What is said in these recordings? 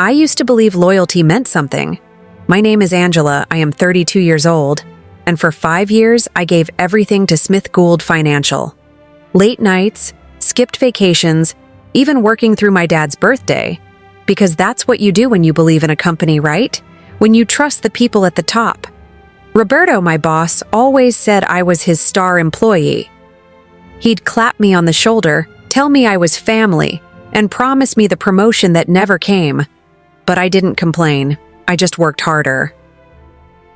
I used to believe loyalty meant something. My name is Angela, I am 32 years old, and for 5 years I gave everything to Smith Gould Financial. Late nights, skipped vacations, even working through my dad's birthday. Because that's what you do when you believe in a company, right? When you trust the people at the top. Roberto, my boss, always said I was his star employee. He'd clap me on the shoulder, tell me I was family, and promise me the promotion that never came. But I didn't complain. I just worked harder.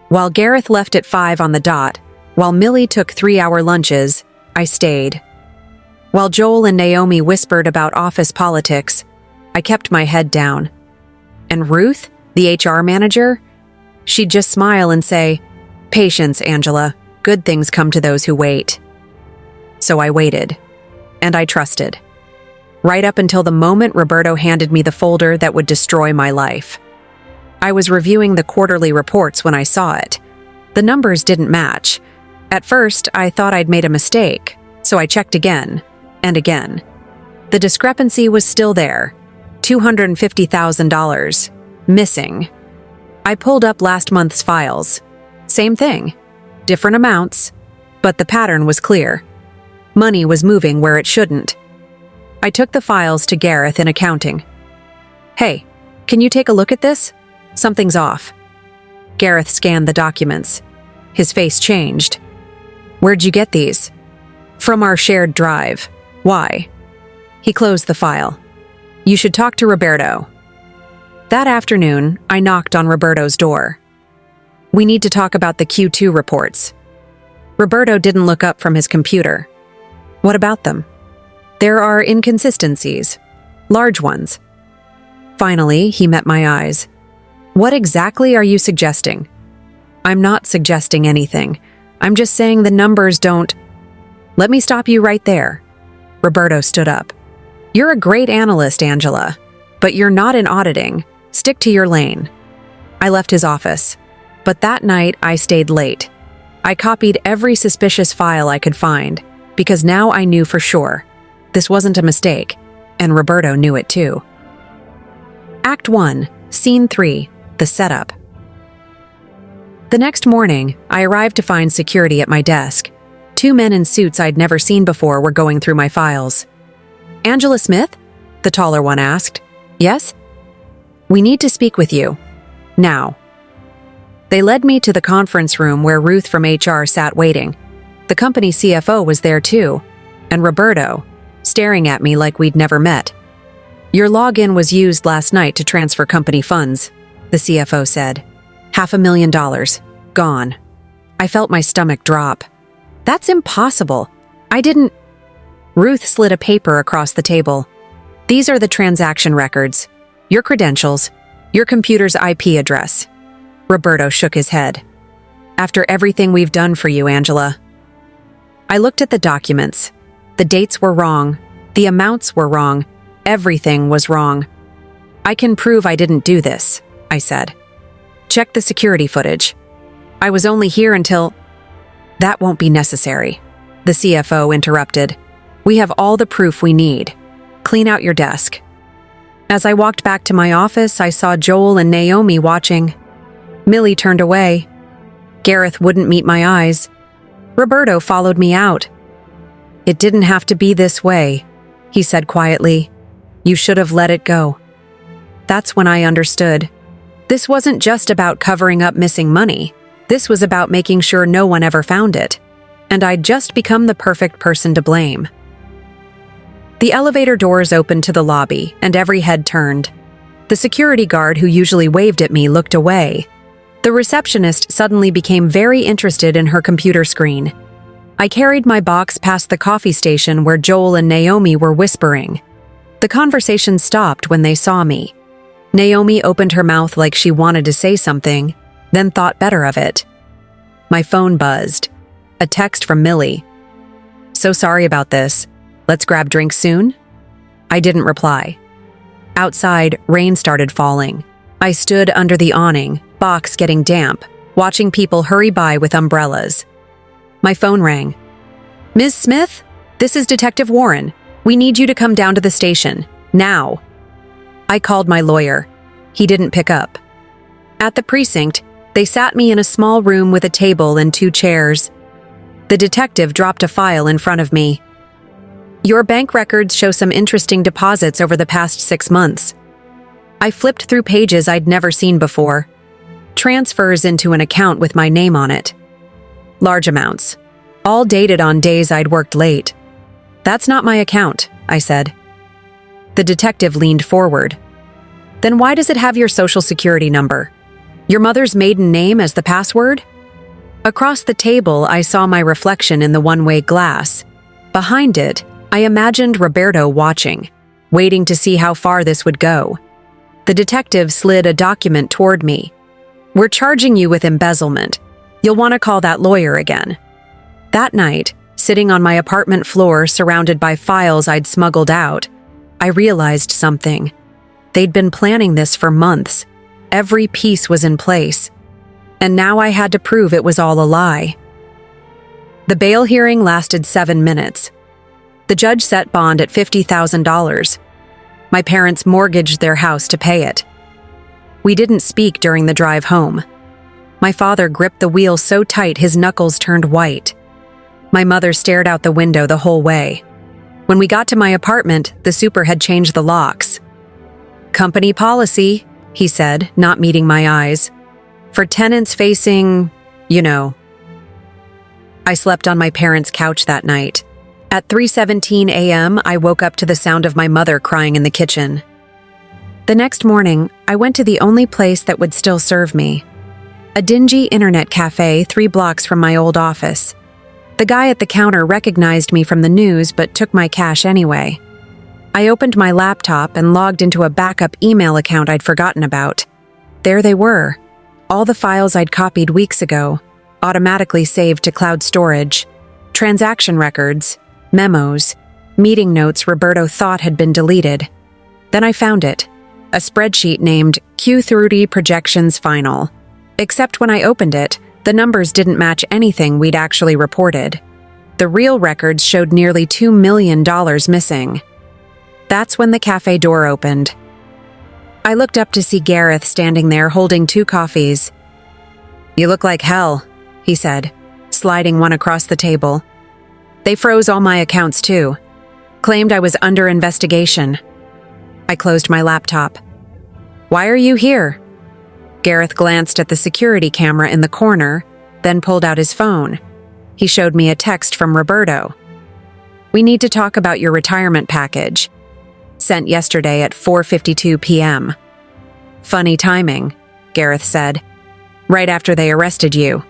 While Gareth left at 5 on the dot, while Millie took 3-hour lunches, I stayed. While Joel and Naomi whispered about office politics, I kept my head down. And Ruth, the HR manager, she'd just smile and say, "Patience, Angela. Good things come to those who wait." So I waited. And I trusted. Right up until the moment Roberto handed me the folder that would destroy my life. I was reviewing the quarterly reports when I saw it. The numbers didn't match. At first, I thought I'd made a mistake, so I checked again and again. The discrepancy was still there. $250,000. Missing. I pulled up last month's files. Same thing. Different amounts. But the pattern was clear. Money was moving where it shouldn't. I took the files to Gareth in accounting. "Hey, can you take a look at this? Something's off." Gareth scanned the documents. His face changed. "Where'd you get these?" "From our shared drive." "Why?" He closed the file. "You should talk to Roberto." That afternoon, I knocked on Roberto's door. "We need to talk about the Q2 reports." Roberto didn't look up from his computer. "What about them?" "There are inconsistencies. Large ones." Finally, he met my eyes. "What exactly are you suggesting?" "I'm not suggesting anything. I'm just saying the numbers don't—" "Let me stop you right there." Roberto stood up. "You're a great analyst, Angela, but you're not in auditing. Stick to your lane." I left his office. But that night, I stayed late. I copied every suspicious file I could find, because now I knew for sure. This wasn't a mistake, and Roberto knew it too. Act 1, Scene 3, The Setup. The next morning, I arrived to find security at my desk. 2 men in suits I'd never seen before were going through my files. "Angela Smith?" the taller one asked. "Yes?" "We need to speak with you. Now." They led me to the conference room where Ruth from HR sat waiting. The company CFO was there too, and Roberto, staring at me like we'd never met. "Your login was used last night to transfer company funds," the CFO said. $500,000. Gone. I felt my stomach drop. "That's impossible. I didn't—" Ruth slid a paper across the table. "These are the transaction records. Your credentials. Your computer's IP address." Roberto shook his head. "After everything we've done for you, Angela." I looked at the documents. The dates were wrong. The amounts were wrong. Everything was wrong. "I can prove I didn't do this," I said. "Check the security footage. I was only here until—" "That won't be necessary," the CFO interrupted. "We have all the proof we need. Clean out your desk." As I walked back to my office, I saw Joel and Naomi watching. Millie turned away. Gareth wouldn't meet my eyes. Roberto followed me out. "It didn't have to be this way," he said quietly. "You should have let it go." That's when I understood. This wasn't just about covering up missing money. This was about making sure no one ever found it. And I'd just become the perfect person to blame. The elevator doors opened to the lobby, and every head turned. The security guard who usually waved at me looked away. The receptionist suddenly became very interested in her computer screen. I carried my box past the coffee station where Joel and Naomi were whispering. The conversation stopped when they saw me. Naomi opened her mouth like she wanted to say something, then thought better of it. My phone buzzed. A text from Millie. "So sorry about this. Let's grab drinks soon?" I didn't reply. Outside, rain started falling. I stood under the awning, box getting damp, watching people hurry by with umbrellas. My phone rang. "Ms. Smith, this is Detective Warren. We need you to come down to the station. Now." I called my lawyer. He didn't pick up. At the precinct, they sat me in a small room with a table and 2 chairs. The detective dropped a file in front of me. Your bank records show some interesting deposits over the past 6 months. I flipped through pages I'd never seen before. Transfers into an account with my name on it. Large amounts, all dated on days I'd worked late. That's not my account, I said. The detective leaned forward. Then why does it have your social security number? Your mother's maiden name as the password? Across the table, I saw my reflection in the one-way glass. Behind it, I imagined Roberto watching, waiting to see how far this would go. The detective slid a document toward me. We're charging you with embezzlement. You'll want to call that lawyer again. That night, sitting on my apartment floor surrounded by files I'd smuggled out, I realized something. They'd been planning this for months. Every piece was in place. And now I had to prove it was all a lie. The bail hearing lasted 7 minutes. The judge set bond at $50,000. My parents mortgaged their house to pay it. We didn't speak during the drive home. My father gripped the wheel so tight his knuckles turned white. My mother stared out the window the whole way. When we got to my apartment, the super had changed the locks. Company policy, he said, not meeting my eyes. For tenants facing, I slept on my parents' couch that night. At 3:17 a.m., I woke up to the sound of my mother crying in the kitchen. The next morning, I went to the only place that would still serve me. A dingy internet cafe 3 blocks from my old office. The guy at the counter recognized me from the news but took my cash anyway. I opened my laptop and logged into a backup email account I'd forgotten about. There they were. All the files I'd copied weeks ago, automatically saved to cloud storage. Transaction records, memos, meeting notes Roberto thought had been deleted. Then I found it. A spreadsheet named Q30 Projections Final. Except when I opened it, the numbers didn't match anything we'd actually reported. The real records showed nearly $2 million missing. That's when the cafe door opened. I looked up to see Gareth standing there holding 2 coffees. "You look like hell," he said, sliding one across the table. "They froze all my accounts too. Claimed I was under investigation." I closed my laptop. "Why are you here?" Gareth glanced at the security camera in the corner, then pulled out his phone. He showed me a text from Roberto. "We need to talk about your retirement package. Sent yesterday at 4:52 p.m. "Funny timing," Gareth said. "Right after they arrested you."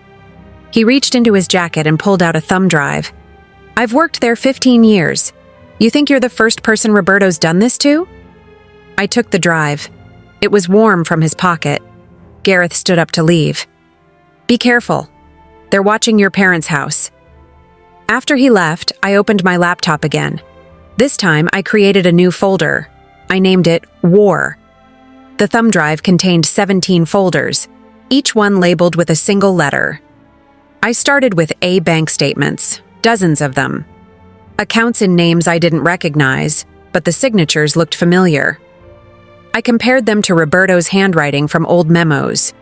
He reached into his jacket and pulled out a thumb drive. "I've worked there 15 years. You think you're the first person Roberto's done this to?" I took the drive. It was warm from his pocket. Gareth stood up to leave. "Be careful. They're watching your parents' house." After he left, I opened my laptop again. This time, I created a new folder. I named it War. The thumb drive contained 17 folders, each one labeled with a single letter. I started with A bank statements, dozens of them. Accounts in names I didn't recognize, but the signatures looked familiar. I compared them to Roberto's handwriting from old memos.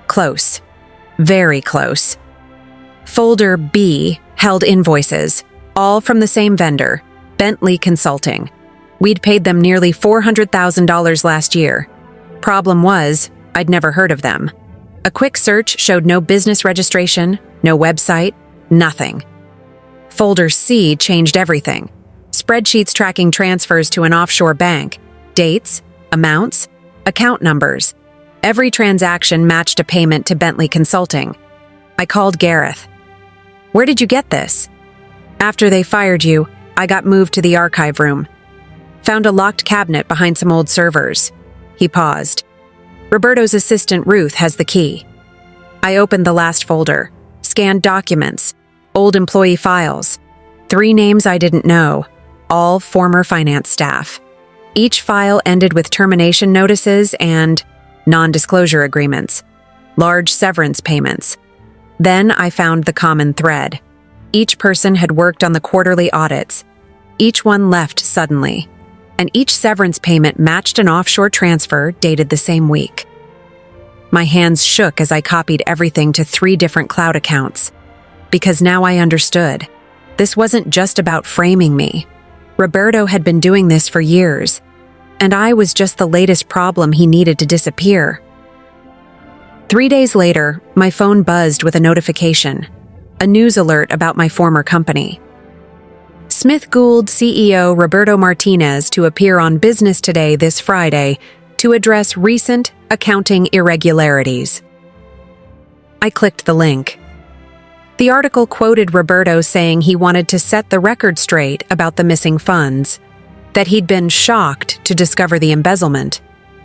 Close. Very close. Folder B held invoices, all from the same vendor, Bentley Consulting. We'd paid them nearly $400,000 last year. Problem was, I'd never heard of them. A quick search showed no business registration, no website, nothing. Folder C changed everything. Spreadsheets tracking transfers to an offshore bank, dates, amounts, account numbers. Every transaction matched a payment to Bentley Consulting. I called Gareth. "Where did you get this?" "After they fired you, I got moved to the archive room. Found a locked cabinet behind some old servers." He paused. "Roberto's assistant Ruth has the key." I opened the last folder, scanned documents, old employee files. 3 names I didn't know, all former finance staff. Each file ended with termination notices and non-disclosure agreements, large severance payments. Then I found the common thread. Each person had worked on the quarterly audits. Each one left suddenly. and each severance payment matched an offshore transfer dated the same week. My hands shook as I copied everything to 3 different cloud accounts, because now I understood. This wasn't just about framing me. Roberto had been doing this for years, and I was just the latest problem he needed to disappear. 3 days later, my phone buzzed with a notification, a news alert about my former company. Smith Gould CEO Roberto Martinez to appear on Business Today this Friday to address recent accounting irregularities. I clicked the link. The article quoted Roberto saying he wanted to set the record straight about the missing funds, that he'd been shocked to discover the embezzlement,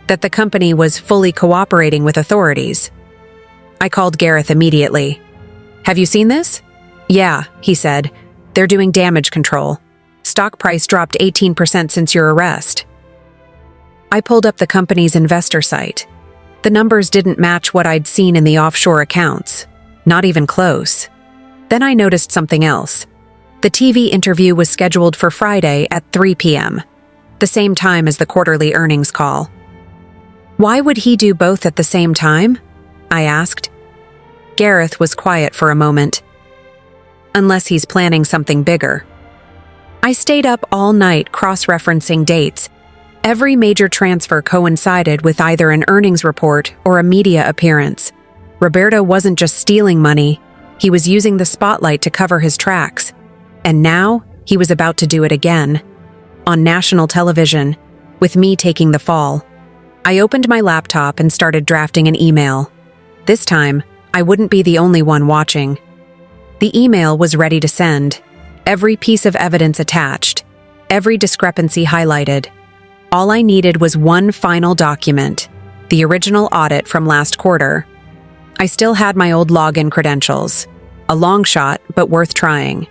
that the company was fully cooperating with authorities. I called Gareth immediately. "Have you seen this?" "Yeah," he said. "They're doing damage control. Stock price dropped 18% since your arrest." I pulled up the company's investor site. The numbers didn't match what I'd seen in the offshore accounts. Not even close. Then I noticed something else. The TV interview was scheduled for Friday at 3 p.m., the same time as the quarterly earnings call. Why would he do both at the same time? I asked. Gareth was quiet for a moment. Unless he's planning something bigger. I stayed up all night cross-referencing dates. Every major transfer coincided with either an earnings report or a media appearance. Roberto wasn't just stealing money, he was using the spotlight to cover his tracks. And now, he was about to do it again. On national television, with me taking the fall. I opened my laptop and started drafting an email. This time, I wouldn't be the only one watching. The email was ready to send. Every piece of evidence attached. Every discrepancy highlighted. All I needed was one final document, the original audit from last quarter. I still had my old login credentials. A long shot, but worth trying.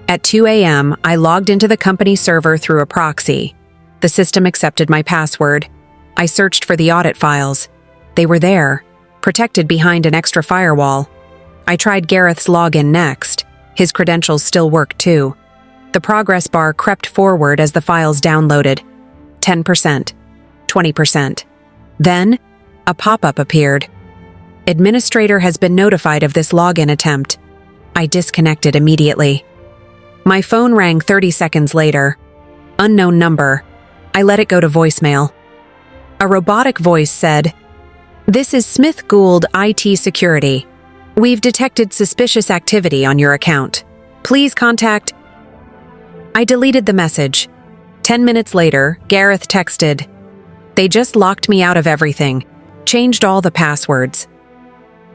At 2 a.m., I logged into the company server through a proxy. The system accepted my password. I searched for the audit files. They were there, protected behind an extra firewall. I tried Gareth's login next. His credentials still worked too. The progress bar crept forward as the files downloaded. 10%, 20%. Then, a pop-up appeared. Administrator has been notified of this login attempt. I disconnected immediately. My phone rang 30 seconds later. Unknown number. I let it go to voicemail. A robotic voice said, "This is Smith Gould IT Security. We've detected suspicious activity on your account. Please contact..." I deleted the message. 10 minutes later, Gareth texted, "They just locked me out of everything. Changed all the passwords."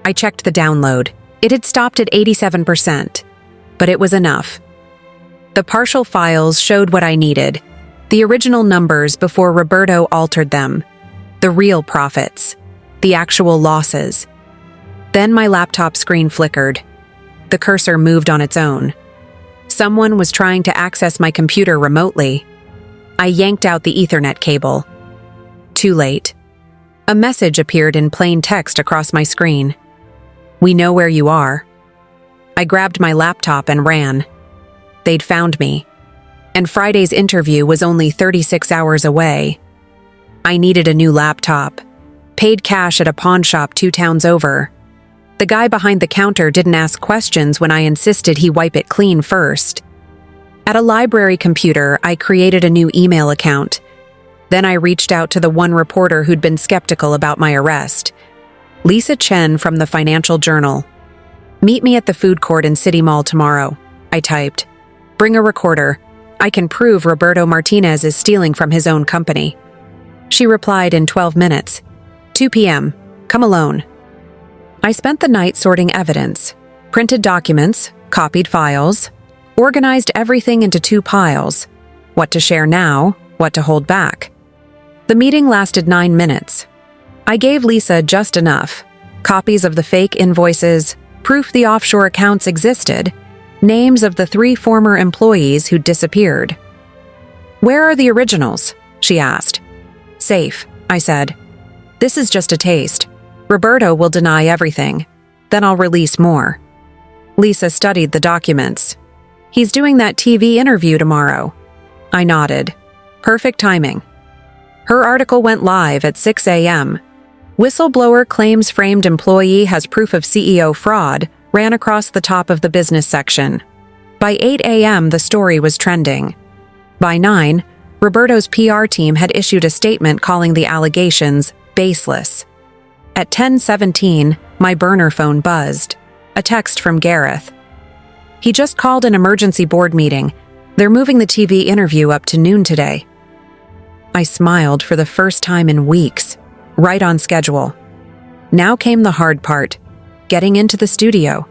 I checked the download. It had stopped at 87%, but it was enough. The partial files showed what I needed. The original numbers before Roberto altered them. The real profits. The actual losses. Then my laptop screen flickered. The cursor moved on its own. Someone was trying to access my computer remotely. I yanked out the Ethernet cable. Too late. A message appeared in plain text across my screen. "We know where you are." I grabbed my laptop and ran. They'd found me. And Friday's interview was only 36 hours away. I needed a new laptop. Paid cash at a pawn shop 2 towns over. The guy behind the counter didn't ask questions when I insisted he wipe it clean first. At a library computer, I created a new email account. Then I reached out to the one reporter who'd been skeptical about my arrest. Lisa Chen from the Financial Journal. "Meet me at the food court in City Mall tomorrow," I typed. "Bring a recorder. I can prove Roberto Martinez is stealing from his own company." She replied in 12 minutes. 2 p.m. Come alone. I spent the night sorting evidence, printed documents, copied files, organized everything into 2 piles. What to share now, what to hold back. The meeting lasted 9 minutes. I gave Lisa just enough. Copies of the fake invoices, proof the offshore accounts existed, names of the 3 former employees who'd disappeared. "Where are the originals?" she asked. "Safe," I said. "This is just a taste. Roberto will deny everything. Then I'll release more." Lisa studied the documents. "He's doing that TV interview tomorrow." I nodded. Perfect timing. Her article went live at 6 a.m. Whistleblower claims framed employee has proof of CEO fraud ran across the top of the business section. By 8 a.m., the story was trending. By 9, Roberto's PR team had issued a statement calling the allegations baseless. At 10:17, my burner phone buzzed. A text from Gareth. He just called an emergency board meeting. They're moving the TV interview up to noon today. I smiled for the first time in weeks, right on schedule. Now came the hard part, getting into the studio.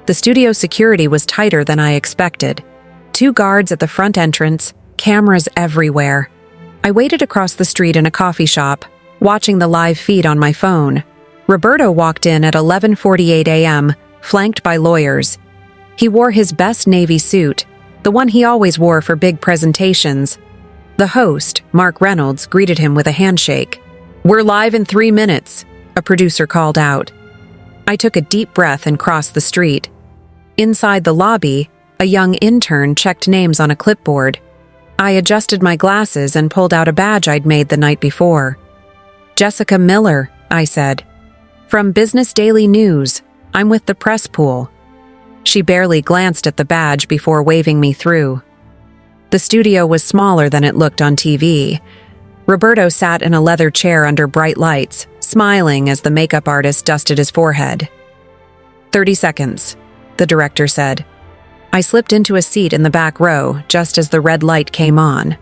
The studio security was tighter than I expected. 2 guards at the front entrance, cameras everywhere. I waited across the street in a coffee shop, watching the live feed on my phone. Roberto walked in at 11:48 a.m., flanked by lawyers. He wore his best navy suit, the one he always wore for big presentations. The host, Mark Reynolds, greeted him with a handshake. "We're live in 3 minutes," a producer called out. I took a deep breath and crossed the street. Inside the lobby, a young intern checked names on a clipboard. I adjusted my glasses and pulled out a badge I'd made the night before. "Jessica Miller," I said. "From Business Daily News. I'm with the press pool." She barely glanced at the badge before waving me through. The studio was smaller than it looked on TV. Roberto sat in a leather chair under bright lights, smiling as the makeup artist dusted his forehead. 30 seconds, the director said. I slipped into a seat in the back row just as the red light came on.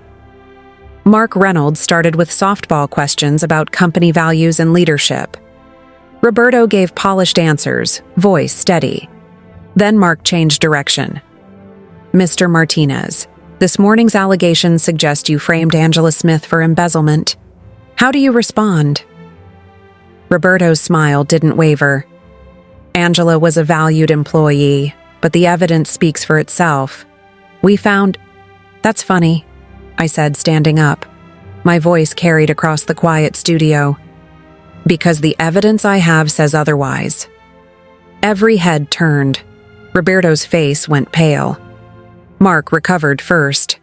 Mark Reynolds started with softball questions about company values and leadership. Roberto gave polished answers, voice steady. Then Mark changed direction. "Mr. Martinez, this morning's allegations suggest you framed Angela Smith for embezzlement. How do you respond?" Roberto's smile didn't waver. Angela was a valued employee, but the evidence speaks for itself. We found— "That's funny," I said, standing up. My voice carried across the quiet studio. "Because the evidence I have says otherwise." Every head turned. Roberto's face went pale. Mark recovered first.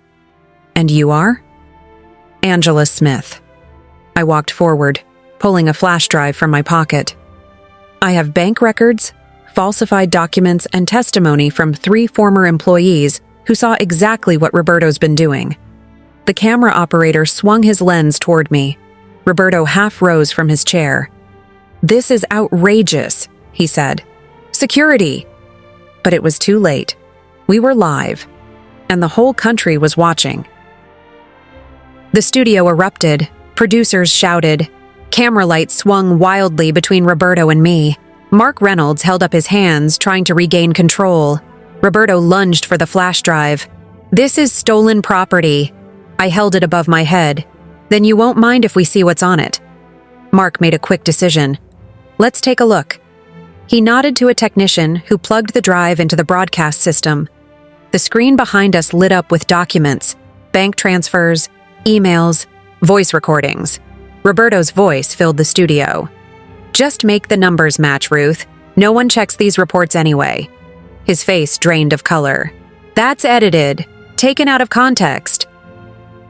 "And you are?" "Angela Smith." I walked forward, pulling a flash drive from my pocket. "I have bank records, falsified documents, and testimony from 3 former employees who saw exactly what Roberto's been doing." The camera operator swung his lens toward me. Roberto half rose from his chair. "This is outrageous," he said. "Security!" But it was too late. We were live, and the whole country was watching. The studio erupted, producers shouted, camera lights swung wildly between Roberto and me. Mark Reynolds held up his hands, trying to regain control. Roberto lunged for the flash drive. "This is stolen property." I held it above my head. "Then you won't mind if we see what's on it." Mark made a quick decision. "Let's take a look." He nodded to a technician who plugged the drive into the broadcast system. The screen behind us lit up with documents, bank transfers, emails, voice recordings. Roberto's voice filled the studio. "Just make the numbers match, Ruth. No one checks these reports anyway." His face drained of color. "That's edited, taken out of context."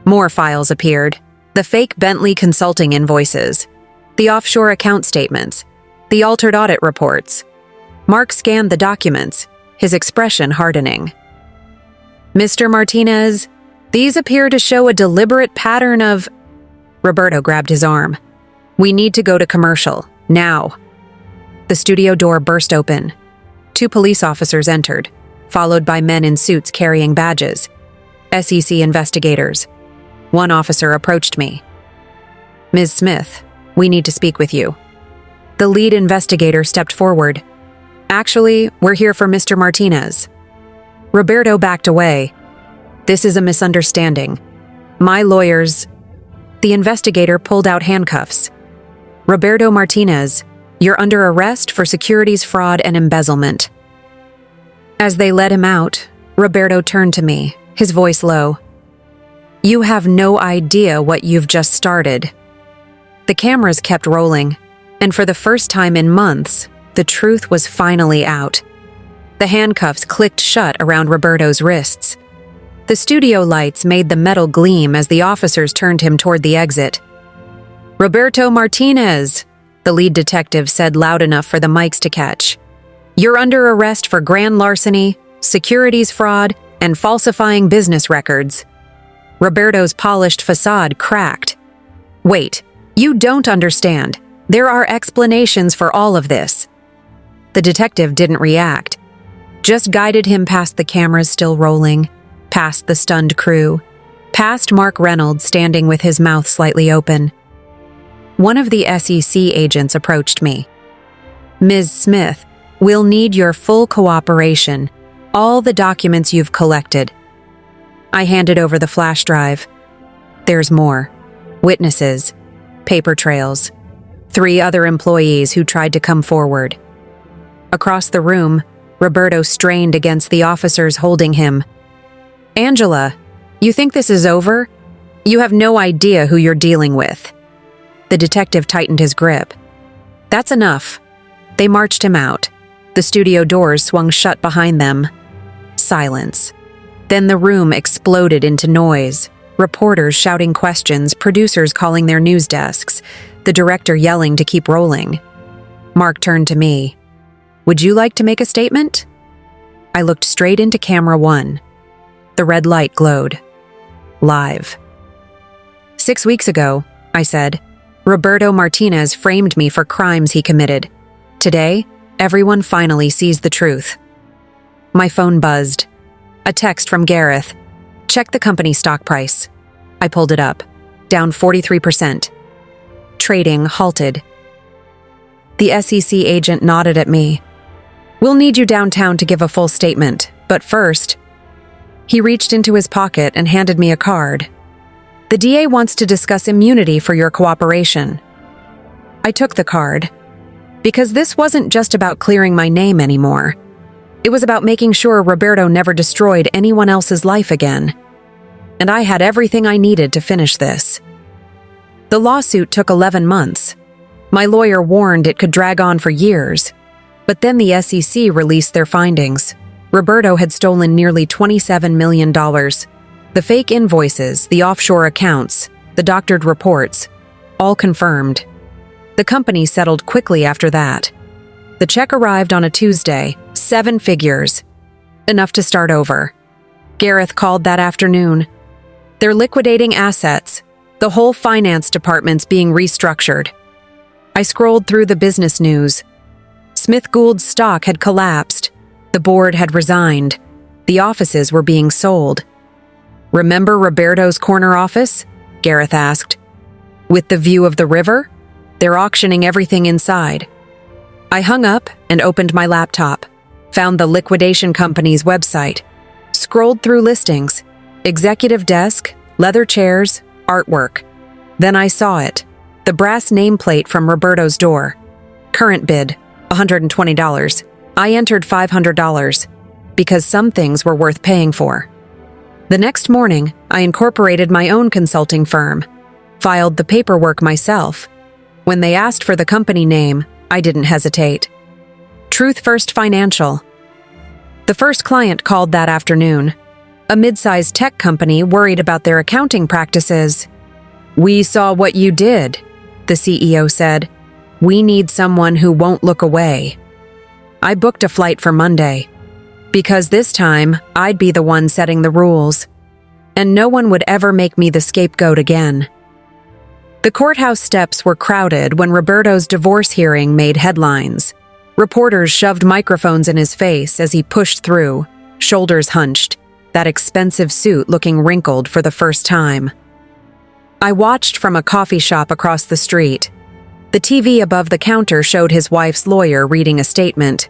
More files appeared. The fake Bentley consulting invoices, the offshore account statements, the altered audit reports. Mark scanned the documents, his expression hardening. "Mr. Martinez, these appear to show a deliberate pattern of—" Roberto grabbed his arm. "We need to go to commercial, now." The studio door burst open. 2 police officers entered, followed by men in suits carrying badges. SEC investigators. One officer approached me. "Ms. Smith, we need to speak with you." The lead investigator stepped forward. "Actually, we're here for Mr. Martinez." Roberto backed away. "This is a misunderstanding. My lawyers—" The investigator pulled out handcuffs. "Roberto Martinez, you're under arrest for securities fraud and embezzlement." As they led him out, Roberto turned to me, his voice low. "You have no idea what you've just started." The cameras kept rolling, and for the first time in months, the truth was finally out. The handcuffs clicked shut around Roberto's wrists. The studio lights made the metal gleam as the officers turned him toward the exit. "Roberto Martinez," the lead detective said loud enough for the mics to catch. "You're under arrest for grand larceny, securities fraud, and falsifying business records." Roberto's polished facade cracked. "Wait, you don't understand. There are explanations for all of this." The detective didn't react, just guided him past the cameras still rolling, past the stunned crew, past Mark Reynolds standing with his mouth slightly open. One of the SEC agents approached me. "Ms. Smith, we'll need your full cooperation, all the documents you've collected." I handed over the flash drive. There's more. Witnesses, paper trails, 3 other employees who tried to come forward. Across the room, Roberto strained against the officers holding him. "Angela, you think this is over? You have no idea who you're dealing with." The detective tightened his grip. "That's enough." They marched him out. The studio doors swung shut behind them. Silence. Then the room exploded into noise. Reporters shouting questions, producers calling their news desks, the director yelling to keep rolling. Mark turned to me. "Would you like to make a statement?" I looked straight into camera 1. The red light glowed. Live. "6 weeks ago," I said, "Roberto Martinez framed me for crimes he committed. Today, everyone finally sees the truth." My phone buzzed. A text from Gareth. "Check the company stock price." I pulled it up. Down 43%. Trading halted. The SEC agent nodded at me. "We'll need you downtown to give a full statement, but first..." He reached into his pocket and handed me a card. "The DA wants to discuss immunity for your cooperation." I took the card. Because this wasn't just about clearing my name anymore. It was about making sure Roberto never destroyed anyone else's life again. And I had everything I needed to finish this. The lawsuit took 11 months. My lawyer warned it could drag on for years. But then the SEC released their findings. Roberto had stolen nearly $27 million. The fake invoices, the offshore accounts, the doctored reports, all confirmed. The company settled quickly after that. The check arrived on a Tuesday, 7 figures. Enough to start over. Gareth called that afternoon. They're liquidating assets. The whole finance department's being restructured. I scrolled through the business news. Smith Gould's stock had collapsed. The board had resigned. The offices were being sold. "Remember Roberto's corner office?" Gareth asked. "With the view of the river? They're auctioning everything inside." I hung up and opened my laptop, found the liquidation company's website, scrolled through listings, executive desk, leather chairs, artwork. Then I saw it, the brass nameplate from Roberto's door. Current bid, $120. I entered $500, because some things were worth paying for. The next morning, I incorporated my own consulting firm, filed the paperwork myself. When they asked for the company name, I didn't hesitate. Truth First Financial. The first client called that afternoon. A mid-sized tech company worried about their accounting practices. "We saw what you did," the CEO said. "We need someone who won't look away." I booked a flight for Monday, because this time I'd be the one setting the rules, and no one would ever make me the scapegoat again. The courthouse steps were crowded when Roberto's divorce hearing made headlines. Reporters shoved microphones in his face as he pushed through, shoulders hunched, that expensive suit looking wrinkled for the first time. I watched from a coffee shop across the street. The TV above the counter showed his wife's lawyer reading a statement.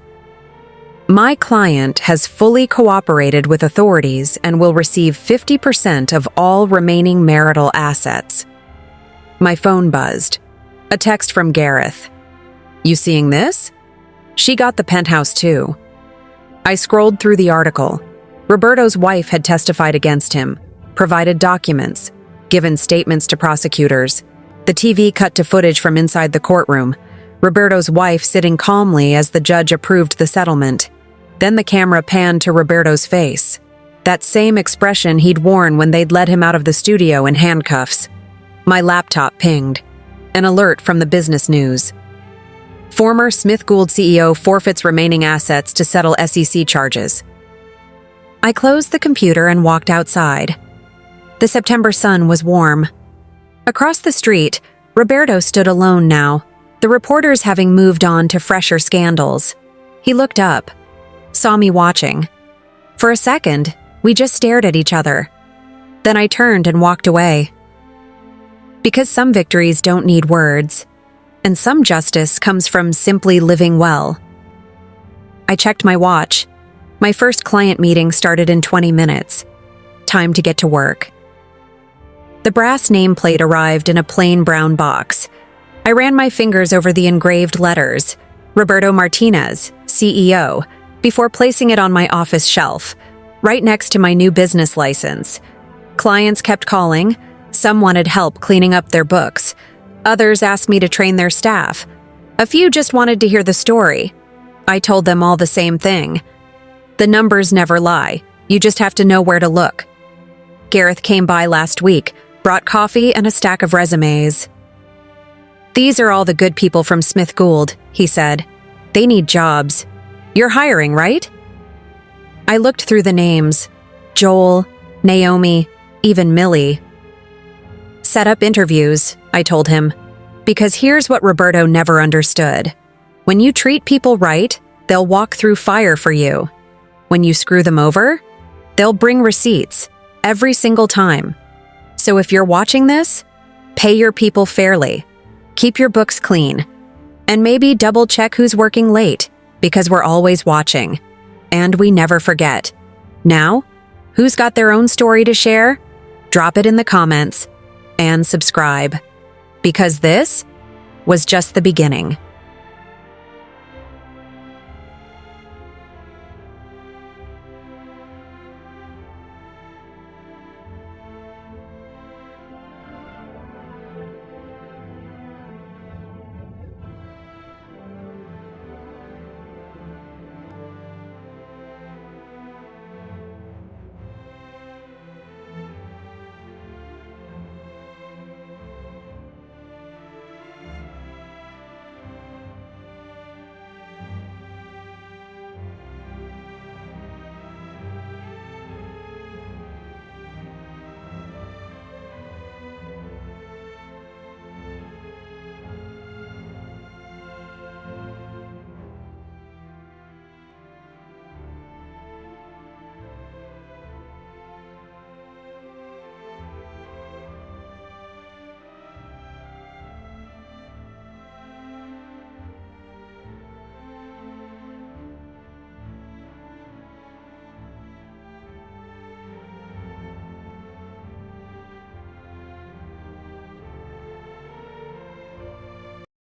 "My client has fully cooperated with authorities and will receive 50% of all remaining marital assets." My phone buzzed. A text from Gareth. "You seeing this?" She got the penthouse too. I scrolled through the article. Roberto's wife had testified against him, provided documents, given statements to prosecutors. The TV cut to footage from inside the courtroom. Roberto's wife sitting calmly as the judge approved the settlement. Then the camera panned to Roberto's face. That same expression he'd worn when they'd led him out of the studio in handcuffs. My laptop pinged. An alert from the business news. Former Smith Gould CEO forfeits remaining assets to settle SEC charges. I closed the computer and walked outside. The September sun was warm. Across the street, Roberto stood alone now, the reporters having moved on to fresher scandals. He looked up, saw me watching. For a second, we just stared at each other. Then I turned and walked away. Because some victories don't need words, and some justice comes from simply living well. I checked my watch. My first client meeting started in 20 minutes. Time to get to work. The brass nameplate arrived in a plain brown box. I ran my fingers over the engraved letters, Roberto Martinez, CEO, before placing it on my office shelf, right next to my new business license. Clients kept calling. Some wanted help cleaning up their books. Others asked me to train their staff. A few just wanted to hear the story. I told them all the same thing. The numbers never lie. You just have to know where to look. Gareth came by last week, brought coffee and a stack of resumes. "These are all the good people from Smith Gould," he said. "They need jobs. You're hiring, right?" I looked through the names. Joel, Naomi, even Millie. "Set up interviews," I told him. Because here's what Roberto never understood. When you treat people right, they'll walk through fire for you. When you screw them over, they'll bring receipts, every single time. So if you're watching this, pay your people fairly. Keep your books clean. And maybe double check who's working late, because we're always watching. And we never forget. Now, who's got their own story to share? Drop it in the comments. And subscribe. Because this was just the beginning.